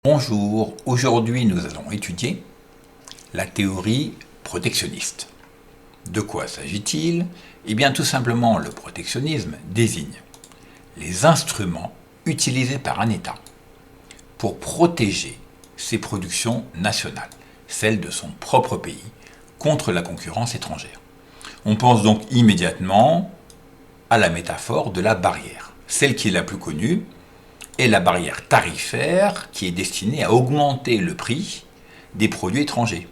Bonjour, aujourd'hui nous allons étudier la théorie protectionniste. De quoi s'agit-il? Eh bien tout simplement le protectionnisme désigne les instruments utilisés par un État pour protéger ses productions nationales, celles de son propre pays, contre la concurrence étrangère. On pense donc immédiatement à la métaphore de la barrière, celle qui est la plus connue, et la barrière tarifaire qui est destinée à augmenter le prix des produits étrangers.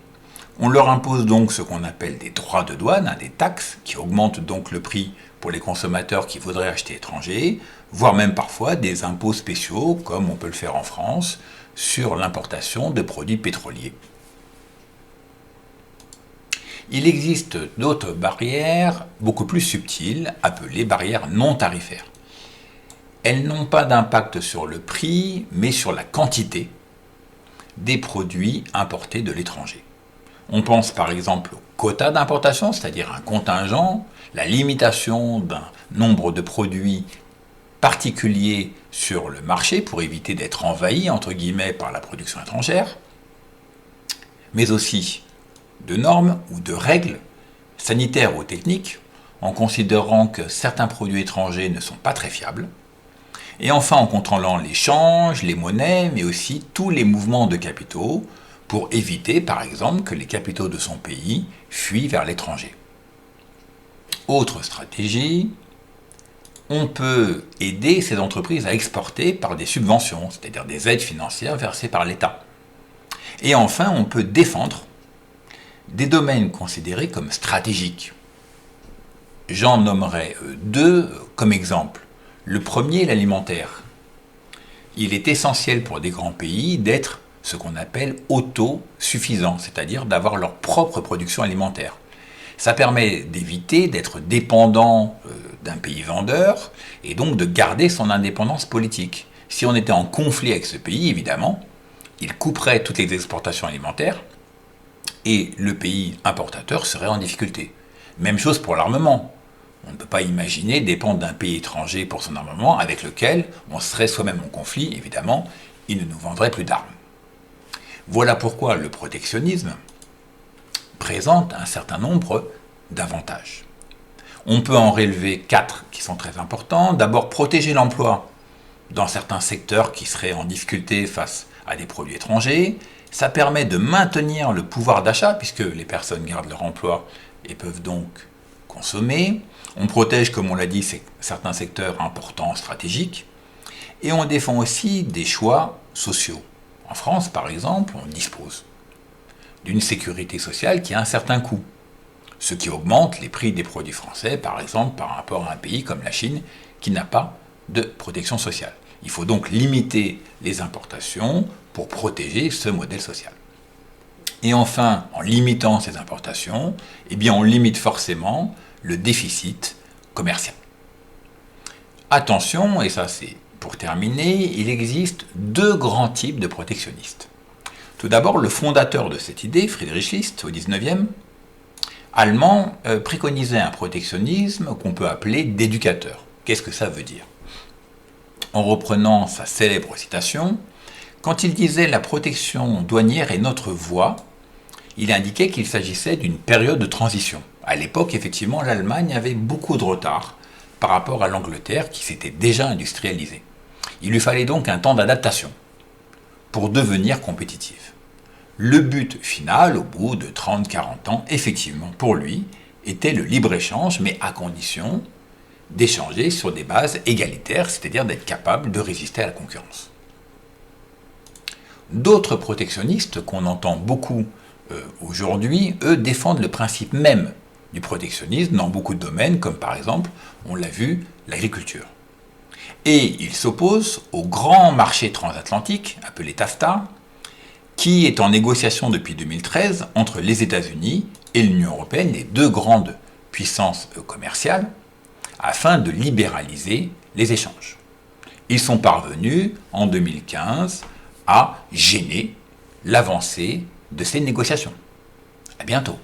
On leur impose donc ce qu'on appelle des droits de douane, des taxes, qui augmentent donc le prix pour les consommateurs qui voudraient acheter étranger, voire même parfois des impôts spéciaux, comme on peut le faire en France, sur l'importation de produits pétroliers. Il existe d'autres barrières beaucoup plus subtiles, appelées barrières non tarifaires. Elles n'ont pas d'impact sur le prix, mais sur la quantité des produits importés de l'étranger. On pense par exemple au quota d'importation, c'est-à-dire un contingent, la limitation d'un nombre de produits particuliers sur le marché pour éviter d'être envahi, entre guillemets, par la production étrangère, mais aussi de normes ou de règles sanitaires ou techniques, en considérant que certains produits étrangers ne sont pas très fiables, et enfin en contrôlant les changes, les monnaies, mais aussi tous les mouvements de capitaux, pour éviter par exemple que les capitaux de son pays fuient vers l'étranger. Autre stratégie, on peut aider ces entreprises à exporter par des subventions, c'est-à-dire des aides financières versées par l'État. Et enfin, on peut défendre des domaines considérés comme stratégiques. J'en nommerai deux comme exemple. Le premier, l'alimentaire. Il est essentiel pour des grands pays d'être ce qu'on appelle autosuffisants, c'est-à-dire d'avoir leur propre production alimentaire. Ça permet d'éviter d'être dépendant d'un pays vendeur et donc de garder son indépendance politique. Si on était en conflit avec ce pays, évidemment, il couperait toutes les exportations alimentaires et le pays importateur serait en difficulté. Même chose pour l'armement. On ne peut pas imaginer dépendre d'un pays étranger pour son armement avec lequel on serait soi-même en conflit, évidemment, il ne nous vendrait plus d'armes. Voilà pourquoi le protectionnisme présente un certain nombre d'avantages. On peut en relever 4 qui sont très importants. D'abord, protéger l'emploi dans certains secteurs qui seraient en difficulté face à des produits étrangers. Ça permet de maintenir le pouvoir d'achat puisque les personnes gardent leur emploi et peuvent donc consommer. On protège, comme on l'a dit, certains secteurs importants, stratégiques, et on défend aussi des choix sociaux. En France, par exemple, on dispose d'une sécurité sociale qui a un certain coût, ce qui augmente les prix des produits français, par exemple, par rapport à un pays comme la Chine, qui n'a pas de protection sociale. Il faut donc limiter les importations pour protéger ce modèle social. Et enfin, en limitant ces importations, eh bien on limite forcément le déficit commercial. Attention, et ça c'est pour terminer, il existe deux grands types de protectionnistes. Tout d'abord, le fondateur de cette idée, Friedrich List, au XIXe, allemand, préconisait un protectionnisme qu'on peut appeler d'éducateur. Qu'est-ce que ça veut dire? En reprenant sa célèbre citation, quand il disait « la protection douanière est notre voie », il indiquait qu'il s'agissait d'une période de transition. À l'époque, effectivement, l'Allemagne avait beaucoup de retard par rapport à l'Angleterre qui s'était déjà industrialisée. Il lui fallait donc un temps d'adaptation pour devenir compétitive. Le but final, au bout de 30-40 ans, effectivement, pour lui, était le libre-échange, mais à condition d'échanger sur des bases égalitaires, c'est-à-dire d'être capable de résister à la concurrence. D'autres protectionnistes qu'on entend beaucoup aujourd'hui, eux, défendent le principe même du protectionnisme dans beaucoup de domaines, comme par exemple, on l'a vu, l'agriculture. Et ils s'opposent au grand marché transatlantique, appelé TAFTA, qui est en négociation depuis 2013 entre les États-Unis et l'Union européenne, les deux grandes puissances commerciales, afin de libéraliser les échanges. Ils sont parvenus, en 2015, à gêner l'avancée de ces négociations. À bientôt.